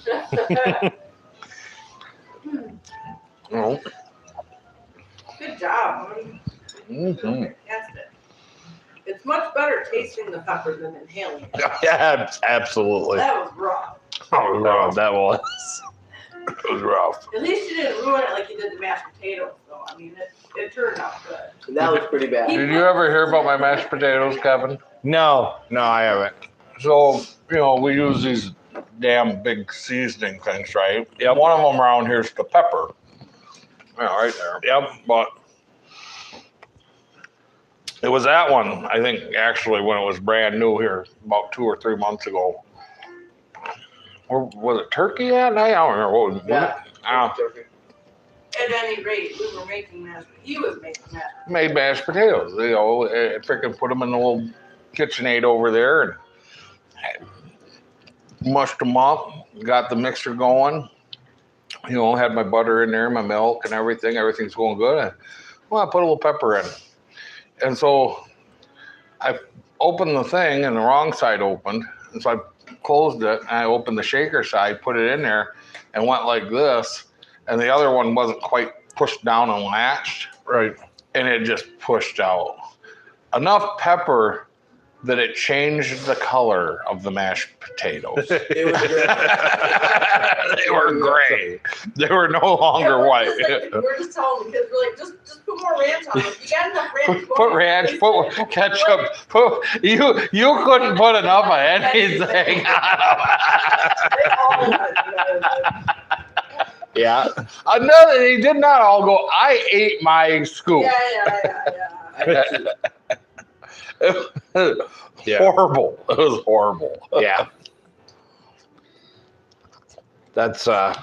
Oh. Good job. Mm-hmm. Fantastic. It's much better tasting the pepper than inhaling it. Yeah, absolutely. That was rough. Oh, that was. It was rough. At least you didn't ruin it like you did the mashed potatoes, though. I mean, it turned out good. That was pretty bad. Did you ever hear about my mashed potatoes, Kevin? No, I haven't. So, we use these damn big seasoning things, right? Yeah. One of them around here is the pepper. Yeah, right there. Yep. But it was that one, I think, actually, when it was brand new here about 2 or 3 months ago. Or was it turkey that night? I don't remember. What was it? Yeah. At any rate, we were making he was making that. Made mashed potatoes. Freaking put them in the little KitchenAid over there and mushed them up. Got the mixer going. Had my butter in there, my milk and everything. Everything's going good. I put a little pepper in. And so I opened the thing and the wrong side opened. And so I closed it and I opened the shaker side, put it in there and went like this. And the other one wasn't quite pushed down and latched. Right. And it just pushed out. Enough pepper that it changed the color of the mashed potatoes. It was great. They were gray. They were no longer white. We're just telling the kids, we're like, just put more ranch on it. You got enough ranch. Put ranch, put ketchup. You couldn't put enough of anything on them. Yeah. Another, he did not all go, I ate my scoop. Yeah. Yeah. Horrible. It was horrible. Yeah. That's I've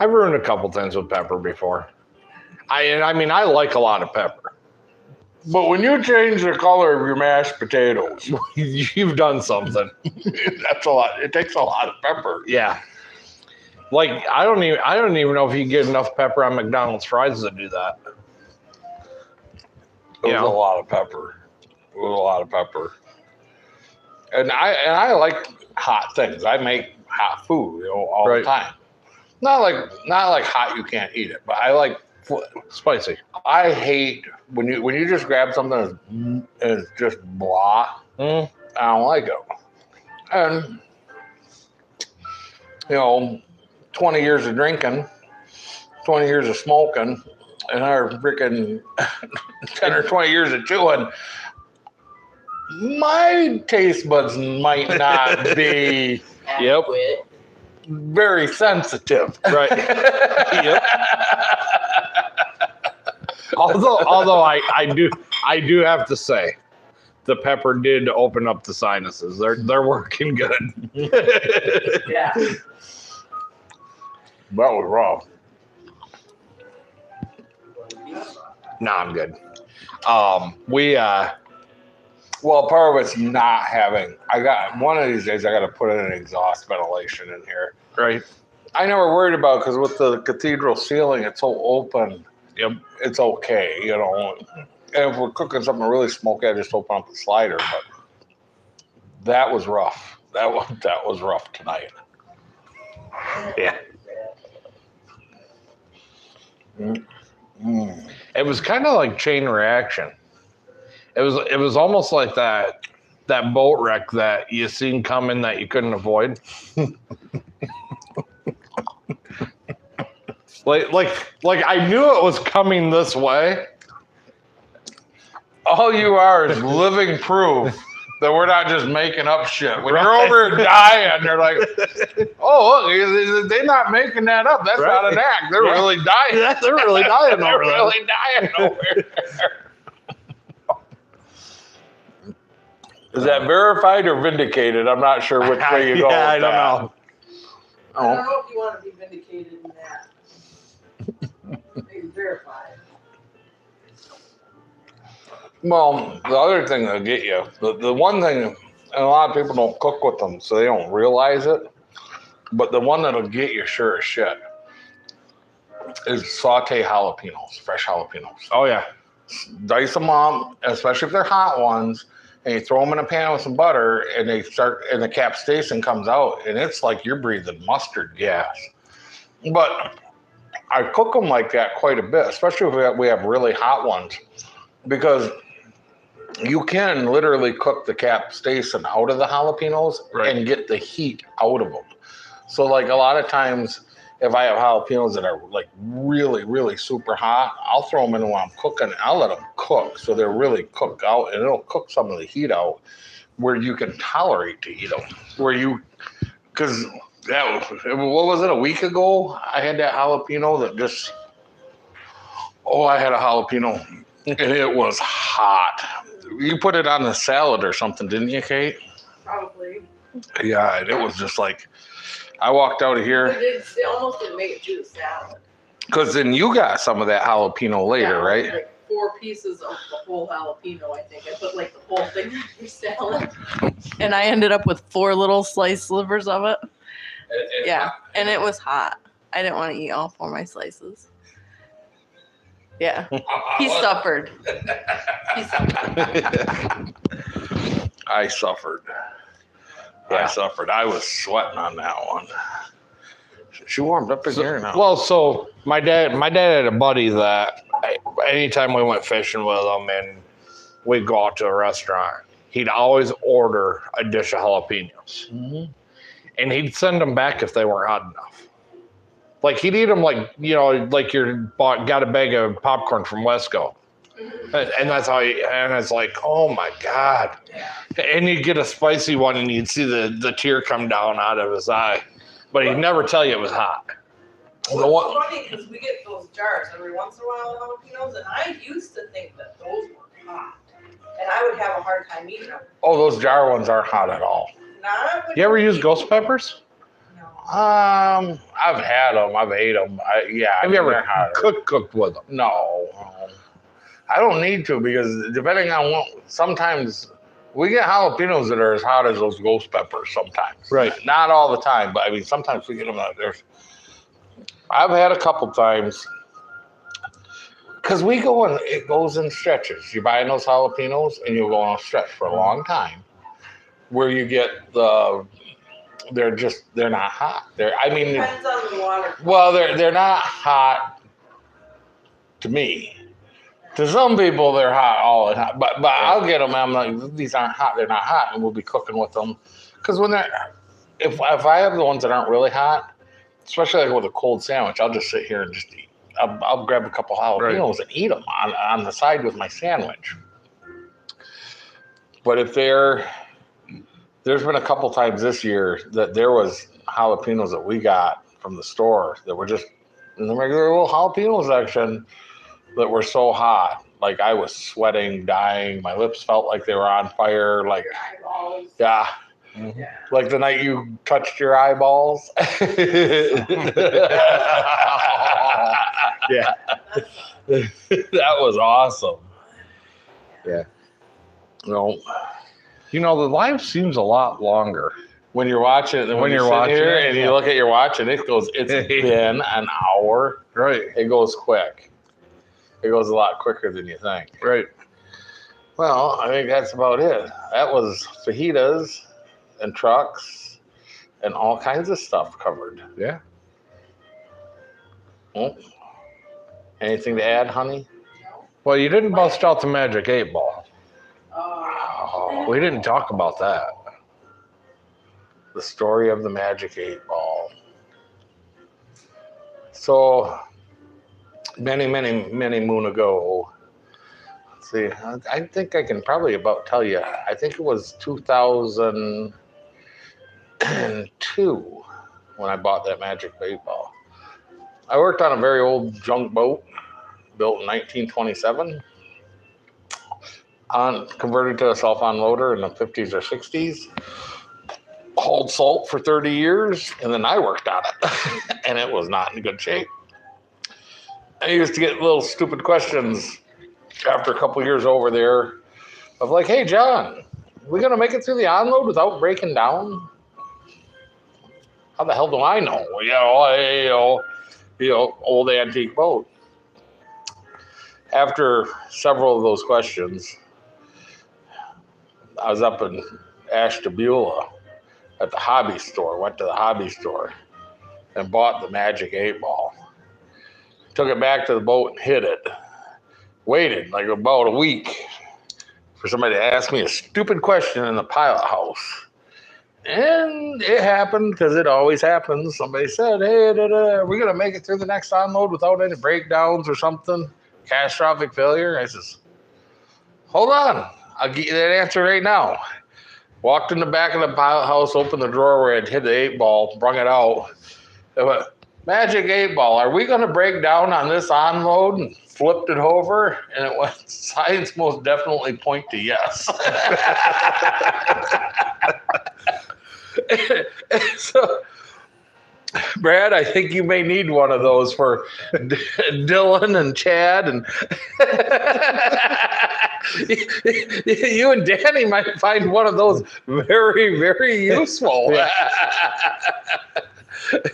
ruined a couple things with pepper before. I mean I like a lot of pepper. But when you change the color of your mashed potatoes, You've done something. that's a lot. It takes a lot of pepper. Yeah. I don't even know if you get enough pepper on McDonald's fries to do that. It was a lot of pepper. It was a lot of pepper. And I like hot things. I make hot food, all Right. the time. Not like hot you can't eat it, but I like Spicy. I hate when you just grab something and it's just blah. Mm. I don't like it. And 20 years of drinking, 20 years of smoking, and our freaking 10 or 20 years of chewing, my taste buds might not be Yep. Adequate. very sensitive. Right. Yep. Although I do have to say, the pepper did open up the sinuses. They're working good. Yeah. That was rough. Nah, I'm good. Well, part of it's not having. I got one of these days. I got to put in an exhaust ventilation in here. Right. I never worried about because with the cathedral ceiling, it's so open. Yep. It's okay, And if we're cooking something really smoky, I just open up the slider. But that was rough. That was rough tonight. Yeah. Mm. It was kind of like chain reaction. It was almost like that boat wreck that you seen coming that you couldn't avoid. like I knew it was coming this way. All you are is living proof that we're not just making up shit. When Right. you're over here dying, they're like, "Oh, look, they're not making that up. That's Right. not an act. They're Yeah. really dying. Yeah, they're really dying They're over there. really dying over there." Is that verified or vindicated? I'm not sure which way you go. Yeah, with I don't that. know. I don't know if you want to be vindicated in that. Maybe verified. Well, the other thing that'll get you, the one thing, and a lot of people don't cook with them, so they don't realize it, but the one that'll get you sure as shit is saute jalapenos, fresh jalapenos. Oh yeah. Dice them up, especially if they're hot ones, and you throw them in a pan with some butter, and and the capsaicin comes out, and it's like you're breathing mustard gas. But I cook them like that quite a bit, especially if we have really hot ones, because you can literally cook the capsaicin out of the jalapenos Right. and get the heat out of them. So like a lot of times, if I have jalapenos that are like really, really super hot, I'll throw them in while I'm cooking. I'll let them cook so they're really cooked out, and it'll cook some of the heat out where you can tolerate to eat them. Because what was it, a week ago? I had that jalapeno that just, I had a jalapeno and it was hot. You put it on a salad or something, didn't you, Kate? Probably. Yeah, and it was just like, I walked out of here. But it almost didn't make it to the salad. Because then you got some of that jalapeno later, Yeah, right? Like 4 pieces of the whole jalapeno, I think. I put like the whole thing on your salad. And I ended up with 4 little sliced slivers of it. Yeah, and it was hot. I didn't want to eat all 4 of my slices. Yeah, he suffered. He suffered. I suffered. Yeah. I was sweating on that one. She warmed up in here now. Well, so my dad had a buddy that anytime we went fishing with him and we'd go out to a restaurant, he'd always order a dish of jalapenos. Mhm. And he'd send them back if they weren't hot enough. Like he'd eat them like you're got a bag of popcorn from Wesco. And that's how and it's like, oh my God. And you'd get a spicy one and you'd see the tear come down out of his eye. But he'd never tell you it was hot. Well, it's funny because we get those jars every once in a while of jalapenos, and I used to think that those were hot. And I would have a hard time eating them. Oh, those jar ones aren't hot at all. Not when You ever use ghost peppers? No. I've had them. I've ate them. Have you ever they're hotter. cooked with them? No. I don't need to because depending on what, sometimes we get jalapenos that are as hot as those ghost peppers sometimes. Right. Not all the time, but I mean, sometimes we get them out there. I've had a couple times because it goes in stretches. You're buying those jalapenos and you'll go on a stretch for a long time. where you get they're not hot. Depends on the water. Well, they're not hot to me. To some people, they're hot all the time. But I'll get them. I'm like, these aren't hot. They're not hot, and we'll be cooking with them. Because if I have the ones that aren't really hot, especially like with a cold sandwich, I'll just sit here and just eat. I'll grab a couple jalapenos and eat them on the side with my sandwich. But if there's been a couple times this year that there was jalapenos that we got from the store that were just in the regular little jalapeno section that were so hot. Like I was sweating, dying. My lips felt like they were on fire. Like, Eyeballs. yeah. Yeah. Like the night you touched your eyeballs. Yeah. That was awesome. Yeah. No. You know, the life seems a lot longer. When you're watching it, When you're watching here it, and yeah. you look at your watch and it's been an hour. Right. It goes quick. It goes a lot quicker than you think. Right. Well, I think that's about it. That was fajitas and trucks and all kinds of stuff covered. Yeah. Well, anything to add, honey? Well, you didn't bust out the magic 8-ball. Oh, We didn't talk about that. the story of the magic 8-ball. So many moon ago. Let's see, I think I can probably about tell you. I think it was 2002 when I bought that magic 8-ball. I worked on a very old junk boat built in 1927. Converted to a self-unloader in the 50s or 60s. Hauled salt for 30 years, and then I worked on it, and it was not in good shape. I used to get little stupid questions after a couple years over there of like, hey, John, we going to make it through the onload without breaking down? How the hell do I know? Old antique boat. After several of those questions, I was up in Ashtabula at the hobby store, went to the hobby store and bought the magic 8-ball. Took it back to the boat and hid it. Waited like about a week for somebody to ask me a stupid question in the pilot house. And it happened because it always happens. Somebody said, hey, are we going to make it through the next onload without any breakdowns or something? Catastrophic failure? I says, hold on. I'll get you that answer right now. Walked in the back of the pilot house, opened the drawer where I'd hid the 8-ball, brung it out. I went, magic 8-ball, are we going to break down on this onload? And flipped it over, and it went, signs most definitely point to yes. So, Brad, I think you may need one of those for Dylan and Chad, and you and Danny might find one of those very, very useful.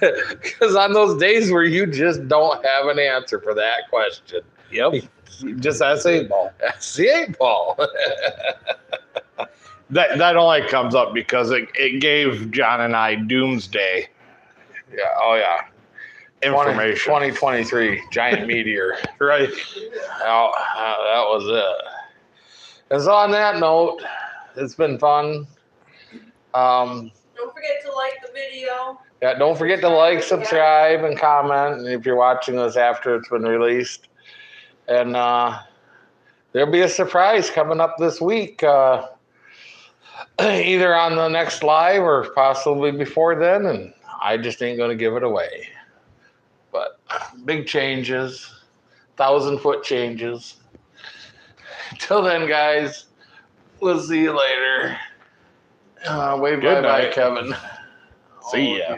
Because on those days where you just don't have an answer for that question. Yep. Just ask 8-ball. That's the 8-ball. That only comes up because it gave John and I doomsday Yeah. Oh, yeah. information. 2023 giant meteor. Right. Oh, that was it. And so on that note, it's been fun. Don't forget to like the video. Yeah, don't forget to like, subscribe, and comment if you're watching this after it's been released. And there'll be a surprise coming up this week, either on the next live or possibly before then. And I just ain't going to give it away. But big changes, 1,000-foot changes. Until then, guys, we'll see you later. Wave Good bye-bye, night. Kevin. See ya.